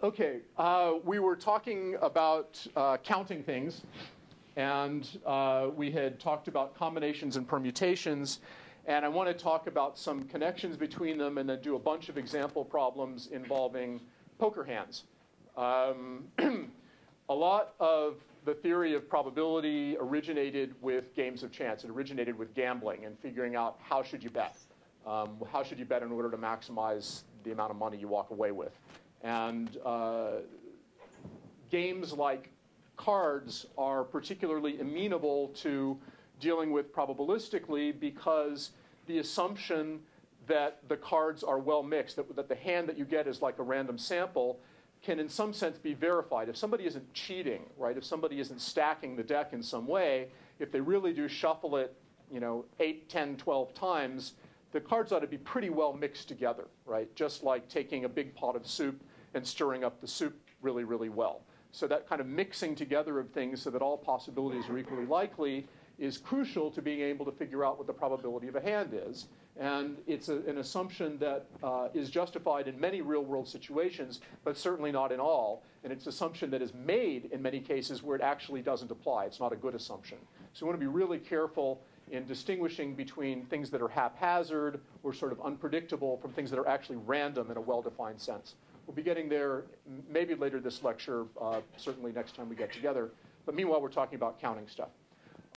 Okay, we were talking about counting things, and we had talked about combinations and permutations, and I want to talk about some connections between them and then do a bunch of example problems involving poker hands. A lot of the theory of probability originated with games of chance. It originated with gambling and figuring out how should you bet. How should you bet in order to maximize the amount of money you walk away with. And games like cards are particularly amenable to dealing with probabilistically because the assumption that the cards are well mixed, that the hand that you get is like a random sample, can in some sense be verified. If somebody isn't cheating, right, if somebody isn't stacking the deck in some way, if they really do shuffle it, 8, 10, 12 times, the cards ought to be pretty well mixed together, right? Just like taking a big pot of soup and stirring up the soup really, really well. So that kind of mixing together of things so that all possibilities are equally likely is crucial to being able to figure out what the probability of a hand is. And it's an assumption that is justified in many real-world situations, but certainly not in all. And it's an assumption that is made in many cases where it actually doesn't apply. It's not a good assumption. So we want to be really careful in distinguishing between things that are haphazard or sort of unpredictable from things that are actually random in a well-defined sense. We'll be getting there maybe later this lecture, certainly next time we get together. But meanwhile, we're talking about counting stuff.